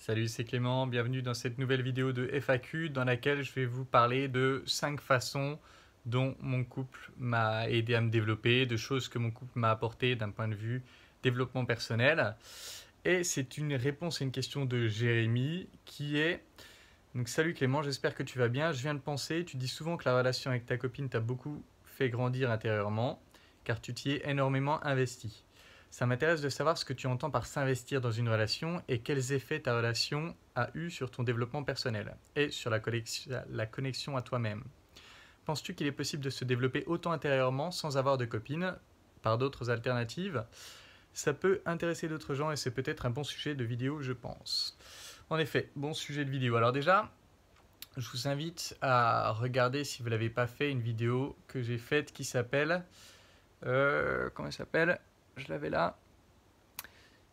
Salut, c'est Clément, bienvenue dans cette nouvelle vidéo de FAQ dans laquelle je vais vous parler de 5 façons dont mon couple m'a aidé à me développer, de choses que mon couple m'a apporté d'un point de vue développement personnel. Et c'est une réponse à une question de Jérémy qui est donc salut Clément, j'espère que tu vas bien. Je viens de penser, tu dis souvent que la relation avec ta copine t'a beaucoup fait grandir intérieurement car tu t'y es énormément investi. Ça m'intéresse de savoir ce que tu entends par s'investir dans une relation et quels effets ta relation a eu sur ton développement personnel et sur la connexion à toi-même. Penses-tu qu'il est possible de se développer autant intérieurement sans avoir de copine par d'autres alternatives? Ça peut intéresser d'autres gens et c'est peut-être un bon sujet de vidéo, je pense. En effet, bon sujet de vidéo. Alors déjà, je vous invite à regarder, si vous ne l'avez pas fait, une vidéo que j'ai faite qui s'appelle... comment elle s'appelle? Je l'avais là,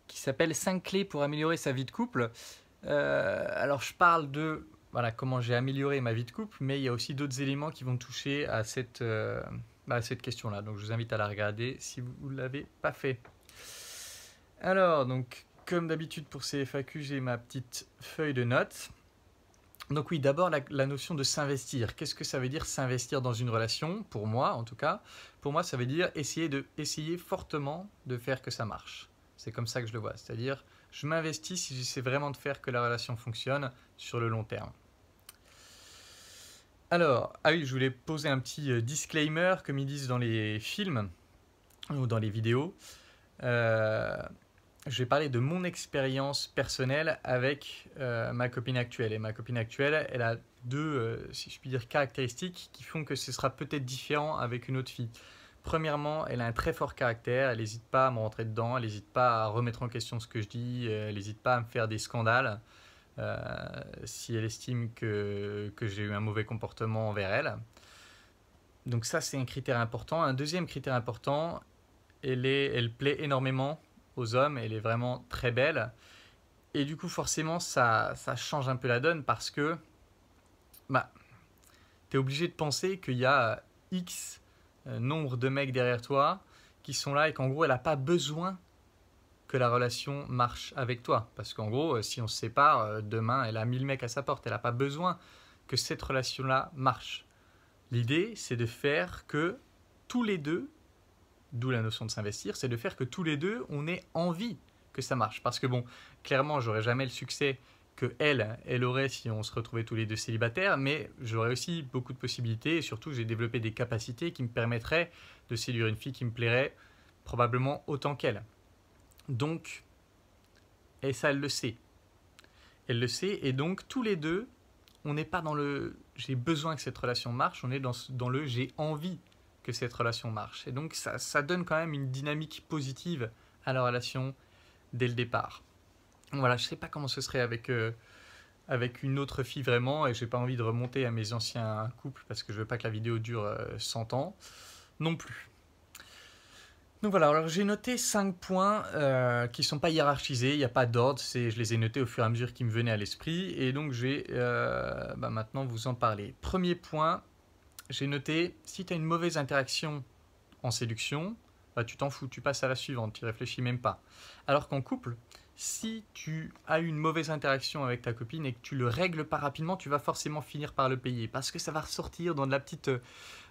qui s'appelle 5 clés pour améliorer sa vie de couple. Alors je parle de voilà, comment j'ai amélioré ma vie de couple, mais il y a aussi d'autres éléments qui vont toucher à cette question-là. Donc je vous invite à la regarder si vous ne l'avez pas fait. Alors, donc, comme d'habitude pour ces FAQ, j'ai ma petite feuille de notes. Donc oui, d'abord la notion de s'investir. Qu'est-ce que ça veut dire s'investir dans une relation? Pour moi, en tout cas, pour moi, ça veut dire essayer fortement de faire que ça marche. C'est comme ça que je le vois. C'est-à-dire, je m'investis si j'essaie vraiment de faire que la relation fonctionne sur le long terme. Alors, ah oui, je voulais poser un petit disclaimer, comme ils disent dans les films ou dans les vidéos. Je vais parler de mon expérience personnelle avec ma copine actuelle. Et ma copine actuelle, elle a deux, si je puis dire, caractéristiques qui font que ce sera peut-être différent avec une autre fille. Premièrement, elle a un très fort caractère, elle n'hésite pas à me rentrer dedans, elle n'hésite pas à remettre en question ce que je dis, elle n'hésite pas à me faire des scandales si elle estime que j'ai eu un mauvais comportement envers elle. Donc ça, c'est un critère important. Un deuxième critère important, elle plaît énormément aux hommes, elle est vraiment très belle. Et du coup, forcément, ça change un peu la donne parce que bah, tu es obligé de penser qu'il y a X nombre de mecs derrière toi qui sont là et qu'en gros, elle n'a pas besoin que la relation marche avec toi. Parce qu'en gros, si on se sépare, demain, elle a 1000 mecs à sa porte. Elle n'a pas besoin que cette relation-là marche. L'idée, c'est de faire que tous les deux, d'où la notion de s'investir, c'est de faire que tous les deux, on ait envie que ça marche. Parce que bon, clairement, j'aurais jamais le succès que elle aurait si on se retrouvait tous les deux célibataires, mais j'aurais aussi beaucoup de possibilités et surtout, j'ai développé des capacités qui me permettraient de séduire une fille qui me plairait probablement autant qu'elle. Donc, et ça, elle le sait. Elle le sait et donc, tous les deux, on n'est pas dans le « j'ai besoin que cette relation marche », on est dans le « j'ai envie » que cette relation marche. Et donc ça donne quand même une dynamique positive à la relation dès le départ. Voilà, je ne sais pas comment ce serait avec une autre fille vraiment, et j'ai pas envie de remonter à mes anciens couples parce que je veux pas que la vidéo dure 100 ans non plus. Donc voilà, alors j'ai noté 5 points qui ne sont pas hiérarchisés, il n'y a pas d'ordre, je les ai notés au fur et à mesure qui me venaient à l'esprit, et donc je vais maintenant vous en parler. Premier point, j'ai noté, si tu as une mauvaise interaction en séduction, bah, tu t'en fous, tu passes à la suivante, tu réfléchis même pas. Alors qu'en couple, si tu as eu une mauvaise interaction avec ta copine et que tu le règles pas rapidement, tu vas forcément finir par le payer, parce que ça va ressortir dans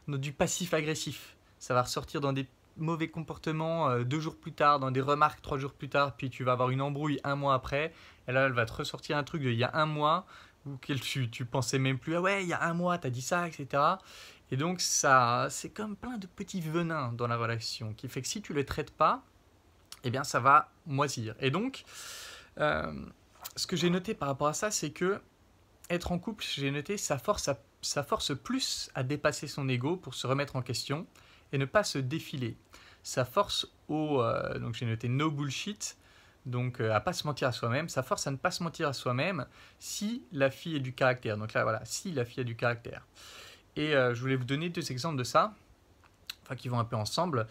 du passif agressif, ça va ressortir dans des mauvais comportements 2 jours plus tard, dans des remarques 3 jours plus tard, puis tu vas avoir une embrouille 1 mois après, et là elle va te ressortir un truc de il y a 1 mois, ou tu pensais même plus, ah ouais, il y a 1 mois, t'as dit ça, etc. Et donc ça, c'est comme plein de petits venins dans la relation, qui fait que si tu ne les traites pas, eh bien ça va moisir. Et donc, ce que j'ai noté par rapport à ça, c'est que être en couple, j'ai noté, ça force plus à dépasser son ego pour se remettre en question et ne pas se défiler. Ça force donc j'ai noté no bullshit, donc à pas se mentir à soi-même. Ça force à ne pas se mentir à soi-même si la fille a du caractère. Donc là, voilà, si la fille a du caractère. Et je voulais vous donner 2 exemples de ça, enfin qui vont un peu ensemble.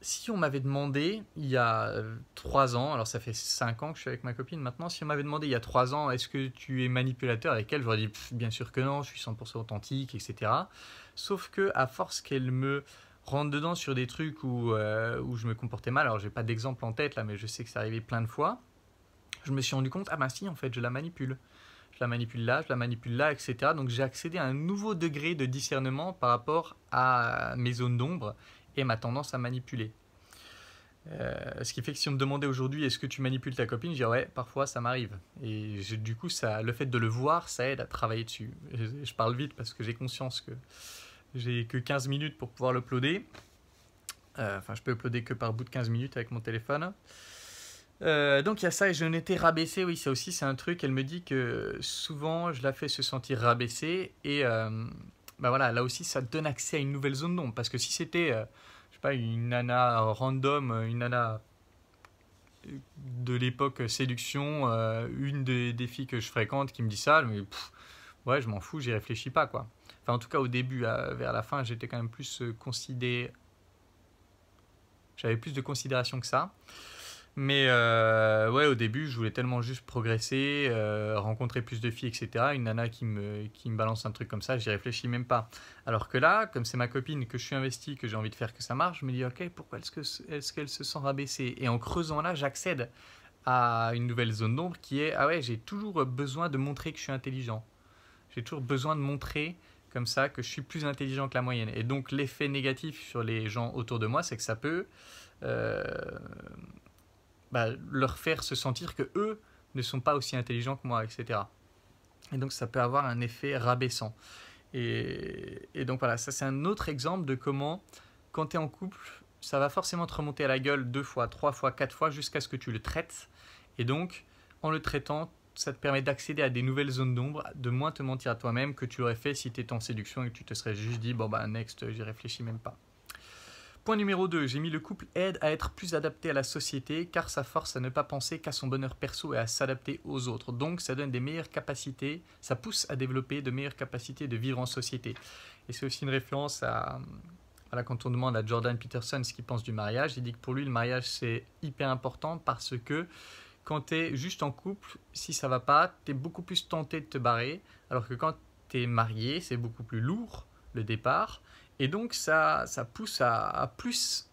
Si on m'avait demandé il y a 3 ans, alors ça fait 5 ans que je suis avec ma copine maintenant, si on m'avait demandé il y a 3 ans, est-ce que tu es manipulateur avec elle, j'aurais dit bien sûr que non, je suis 100% authentique, etc. Sauf que à force qu'elle me rentre dedans sur des trucs où je me comportais mal, alors j'ai pas d'exemple en tête là, mais je sais que c'est arrivé plein de fois, je me suis rendu compte, ah ben si, en fait, je la manipule. Je la manipule là, etc. Donc j'ai accédé à un nouveau degré de discernement par rapport à mes zones d'ombre et ma tendance à manipuler. Ce qui fait que si on me demandait aujourd'hui est-ce que tu manipules ta copine, je dirais ouais, parfois ça m'arrive. Et du coup, le fait de le voir, ça aide à travailler dessus. Je parle vite parce que j'ai conscience que j'ai que 15 minutes pour pouvoir l'uploader. Enfin, je peux uploader que par bout de 15 minutes avec mon téléphone. Donc il y a ça, et je n'étais rabaissé, oui, ça aussi c'est un truc. Elle me dit que souvent je la fais se sentir rabaissée, et bah voilà, là aussi ça te donne accès à une nouvelle zone d'ombre. Parce que si c'était, je sais pas, une nana random, une nana de l'époque séduction, une des filles que je fréquente qui me dit ça, mais ouais, je m'en fous, j'y réfléchis pas, quoi. Enfin, en tout cas, au début, vers la fin, j'étais quand même plus j'avais plus de considération que ça. Mais ouais, au début, je voulais tellement juste progresser, rencontrer plus de filles, etc. Une nana qui me balance un truc comme ça, j'y réfléchis même pas. Alors que là, comme c'est ma copine, que je suis investi, que j'ai envie de faire que ça marche, je me dis, ok, pourquoi est-ce qu'elle se sent rabaissée? Et en creusant là, j'accède à une nouvelle zone d'ombre qui est, ah ouais, j'ai toujours besoin de montrer que je suis intelligent. J'ai toujours besoin de montrer comme ça que je suis plus intelligent que la moyenne. Et donc l'effet négatif sur les gens autour de moi, c'est que ça peut euh, leur faire se sentir que eux ne sont pas aussi intelligents que moi, etc. Et donc ça peut avoir un effet rabaissant. Et donc voilà, ça c'est un autre exemple de comment, quand tu es en couple, ça va forcément te remonter à la gueule 2 fois, 3 fois, 4 fois, jusqu'à ce que tu le traites. Et donc, en le traitant, ça te permet d'accéder à des nouvelles zones d'ombre, de moins te mentir à toi-même que tu aurais fait si tu étais en séduction et que tu te serais juste dit, bon bah next, j'y réfléchis même pas. Point numéro 2, j'ai mis le couple aide à être plus adapté à la société car ça force à ne pas penser qu'à son bonheur perso et à s'adapter aux autres. Donc ça donne des meilleures capacités, ça pousse à développer de meilleures capacités de vivre en société. Et c'est aussi une référence à, voilà, quand on demande à Jordan Peterson ce qu'il pense du mariage, il dit que pour lui le mariage c'est hyper important parce que quand tu es juste en couple, si ça va pas, tu es beaucoup plus tenté de te barrer, alors que quand tu es marié, c'est beaucoup plus lourd le départ. Et donc ça pousse à plus,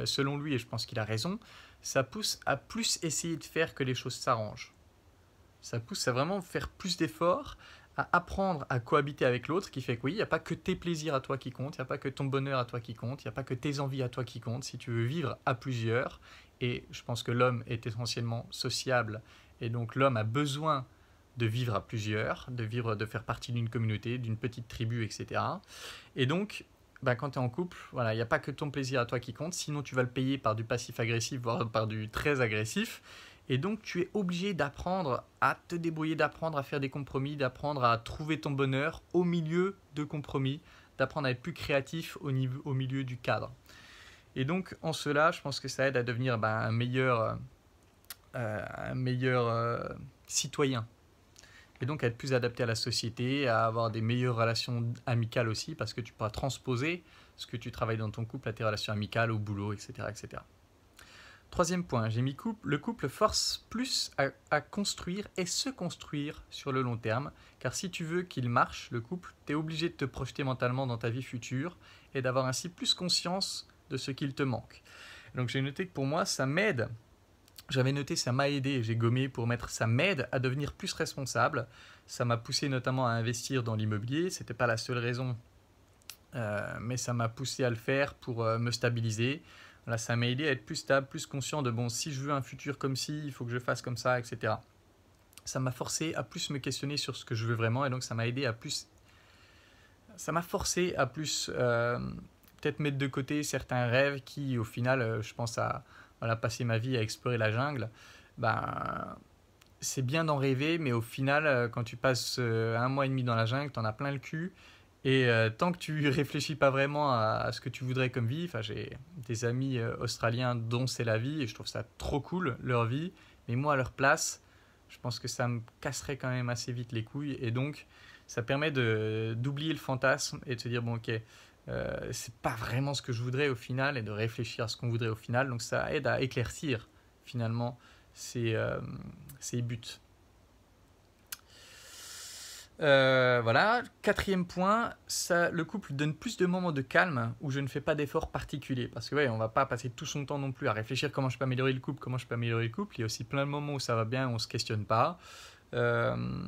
selon lui, et je pense qu'il a raison, ça pousse à plus essayer de faire que les choses s'arrangent. Ça pousse à vraiment faire plus d'efforts, à apprendre à cohabiter avec l'autre, qui fait que oui, il n'y a pas que tes plaisirs à toi qui comptent, il n'y a pas que ton bonheur à toi qui compte, il n'y a pas que tes envies à toi qui comptent. Si tu veux vivre à plusieurs, et je pense que l'homme est essentiellement sociable, et donc l'homme a besoin de vivre à plusieurs, de faire partie d'une communauté, d'une petite tribu, etc. Et donc, quand tu es en couple, voilà, il n'y a pas que ton plaisir à toi qui compte, sinon tu vas le payer par du passif agressif, voire par du très agressif. Et donc tu es obligé d'apprendre à te débrouiller, d'apprendre à faire des compromis, d'apprendre à trouver ton bonheur au milieu de compromis, d'apprendre à être plus créatif au milieu du cadre. Et donc en cela, je pense que ça aide à devenir un meilleur citoyen. Et donc à être plus adapté à la société, à avoir des meilleures relations amicales aussi, parce que tu pourras transposer ce que tu travailles dans ton couple à tes relations amicales, au boulot, etc. etc. Troisième point, j'ai mis le couple force plus à construire et se construire sur le long terme, car si tu veux qu'il marche, le couple, tu es obligé de te projeter mentalement dans ta vie future et d'avoir ainsi plus conscience de ce qu'il te manque. Donc j'ai noté que pour moi, ça m'aide. J'avais noté ça m'a aidé, j'ai gommé pour mettre ça m'aide à devenir plus responsable. Ça m'a poussé notamment à investir dans l'immobilier, c'était pas la seule raison, mais ça m'a poussé à le faire pour me stabiliser. Voilà, ça m'a aidé à être plus stable, plus conscient de bon, si je veux un futur comme ci, il faut que je fasse comme ça, etc. Ça m'a forcé à plus me questionner sur ce que je veux vraiment, et donc ça m'a aidé à plus. Ça m'a forcé à plus peut-être mettre de côté certains rêves qui, au final, je pense à passer ma vie à explorer la jungle. C'est bien d'en rêver, mais au final, quand tu passes 1 mois et demi dans la jungle, t'en as plein le cul. Et tant que tu réfléchis pas vraiment à ce que tu voudrais comme vie, j'ai des amis australiens dont c'est la vie et je trouve ça trop cool, leur vie. Mais moi, à leur place, je pense que ça me casserait quand même assez vite les couilles. Et donc, ça permet d'oublier le fantasme et de se dire, bon, ok, c'est pas vraiment ce que je voudrais au final et de réfléchir à ce qu'on voudrait au final. Donc, ça aide à éclaircir finalement ses buts. Voilà. Quatrième point, le couple donne plus de moments de calme où je ne fais pas d'efforts particuliers. Parce que ouais, on va pas passer tout son temps non plus à réfléchir comment je peux améliorer le couple, comment je peux améliorer le couple. Il y a aussi plein de moments où ça va bien, où on se questionne pas. Euh,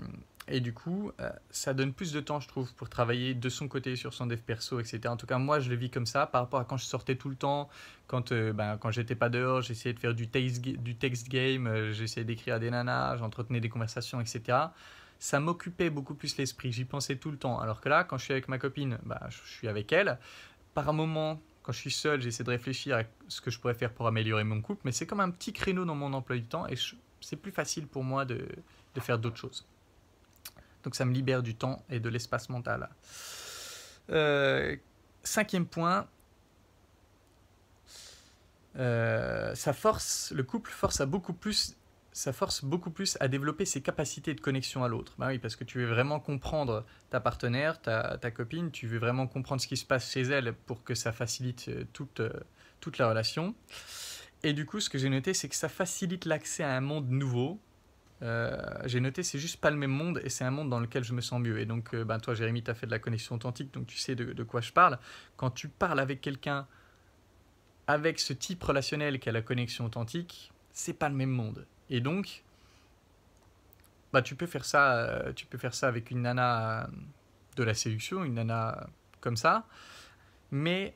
et du coup, ça donne plus de temps, je trouve, pour travailler de son côté sur son dev perso, etc. En tout cas, moi, je le vis comme ça par rapport à quand je sortais tout le temps, quand j'étais pas dehors, j'essayais de faire du text game, j'essayais d'écrire à des nanas, j'entretenais des conversations, etc. Ça m'occupait beaucoup plus l'esprit, j'y pensais tout le temps. Alors que là, quand je suis avec ma copine, je suis avec elle. Par un moment, quand je suis seul, j'essaie de réfléchir à ce que je pourrais faire pour améliorer mon couple, mais c'est comme un petit créneau dans mon emploi du temps et c'est plus facile pour moi de faire d'autres choses. Donc ça me libère du temps et de l'espace mental. Cinquième point, le couple force beaucoup plus à développer ses capacités de connexion à l'autre. Bah oui, parce que tu veux vraiment comprendre ta partenaire, ta copine, tu veux vraiment comprendre ce qui se passe chez elle pour que ça facilite toute la relation. Et du coup, ce que j'ai noté, c'est que ça facilite l'accès à un monde nouveau. J'ai noté, c'est juste pas le même monde et c'est un monde dans lequel je me sens mieux. Et donc, toi, Jérémy, tu as fait de la connexion authentique, donc tu sais de quoi je parle. Quand tu parles avec quelqu'un avec ce type relationnel qu'est la connexion authentique, c'est pas le même monde. Et donc, tu peux faire ça avec une nana de la séduction, une nana comme ça, mais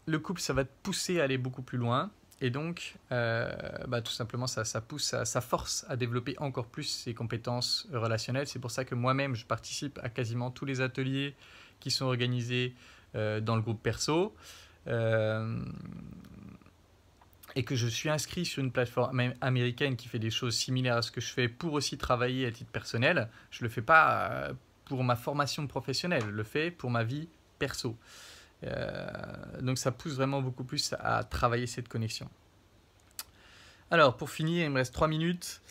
le couple, ça va te pousser à aller beaucoup plus loin. Et donc, tout simplement, ça force à développer encore plus ses compétences relationnelles. C'est pour ça que moi-même, je participe à quasiment tous les ateliers qui sont organisés dans le groupe perso. Et que je suis inscrit sur une plateforme américaine qui fait des choses similaires à ce que je fais pour aussi travailler à titre personnel. Je ne le fais pas pour ma formation professionnelle, je le fais pour ma vie perso. Donc ça pousse vraiment beaucoup plus à travailler cette connexion. Alors pour finir, il me reste 3 minutes.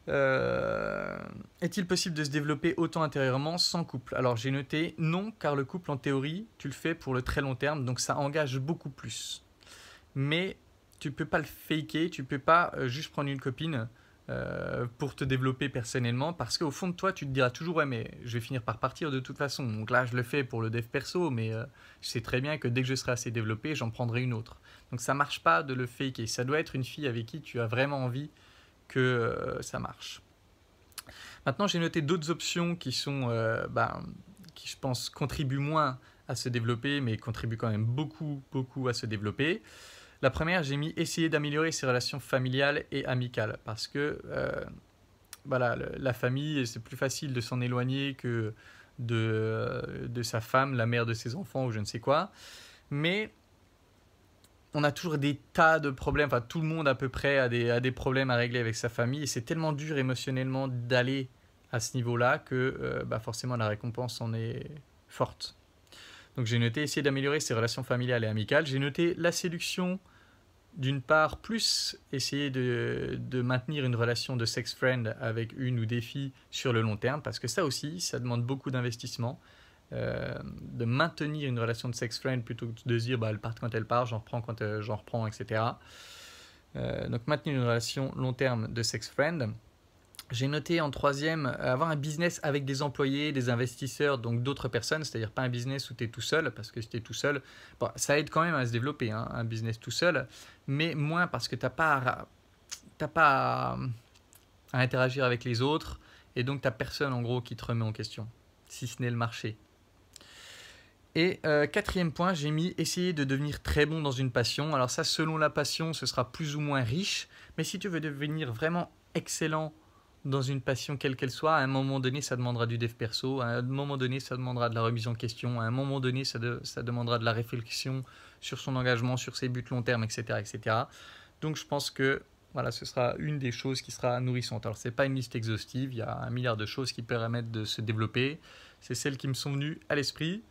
Est-il possible de se développer autant intérieurement sans couple? Alors j'ai noté non, car le couple en théorie, tu le fais pour le très long terme, donc ça engage beaucoup plus. Mais tu peux pas le faker, tu peux pas juste prendre une copine pour te développer personnellement, parce qu'au fond de toi, tu te diras toujours ouais, mais je vais finir par partir de toute façon. Donc là, je le fais pour le dev perso, mais je sais très bien que dès que je serai assez développé, j'en prendrai une autre. Donc ça marche pas de le faker. Ça doit être une fille avec qui tu as vraiment envie que ça marche. Maintenant, j'ai noté d'autres options qui sont, qui je pense contribuent moins à se développer, mais contribuent quand même beaucoup, beaucoup à se développer. La première, j'ai mis essayer d'améliorer ses relations familiales et amicales parce que la famille, c'est plus facile de s'en éloigner que de sa femme, la mère de ses enfants ou je ne sais quoi. Mais on a toujours des tas de problèmes, enfin tout le monde à peu près a des problèmes à régler avec sa famille et c'est tellement dur émotionnellement d'aller à ce niveau-là que forcément la récompense en est forte. Donc j'ai noté essayer d'améliorer ses relations familiales et amicales. J'ai noté la séduction, d'une part, plus essayer de maintenir une relation de sex friend avec une ou des filles sur le long terme, parce que ça aussi, ça demande beaucoup d'investissement. De maintenir une relation de sex friend plutôt que de se dire elle part quand elle part, j'en reprends quand j'en reprends, etc. Donc maintenir une relation long terme de sex friend. J'ai noté en troisième, avoir un business avec des employés, des investisseurs, donc d'autres personnes, c'est-à-dire pas un business où tu es tout seul, parce que si tu es tout seul, ça aide quand même à se développer, hein, un business tout seul, mais moins parce que tu n'as pas à interagir avec les autres, et donc tu n'as personne en gros qui te remet en question, si ce n'est le marché. Et quatrième point, j'ai mis essayer de devenir très bon dans une passion. Alors ça, selon la passion, ce sera plus ou moins riche, mais si tu veux devenir vraiment excellent dans une passion quelle qu'elle soit, à un moment donné, ça demandera du dev perso, à un moment donné, ça demandera de la remise en question, à un moment donné, ça demandera de la réflexion sur son engagement, sur ses buts long terme, etc., etc. Donc je pense que voilà, ce sera une des choses qui sera nourrissante. Alors ce n'est pas une liste exhaustive, il y a 1 milliard de choses qui permettent de se développer. C'est celles qui me sont venues à l'esprit.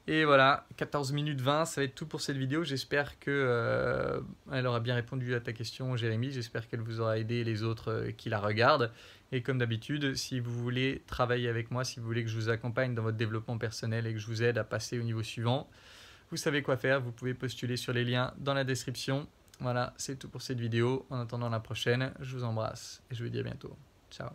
Et voilà, 14 minutes 20, ça va être tout pour cette vidéo. J'espère que elle aura bien répondu à ta question, Jérémy. J'espère qu'elle vous aura aidé, les autres qui la regardent. Et comme d'habitude, si vous voulez travailler avec moi, si vous voulez que je vous accompagne dans votre développement personnel et que je vous aide à passer au niveau suivant, vous savez quoi faire. Vous pouvez postuler sur les liens dans la description. Voilà, c'est tout pour cette vidéo. En attendant la prochaine, je vous embrasse et je vous dis à bientôt. Ciao.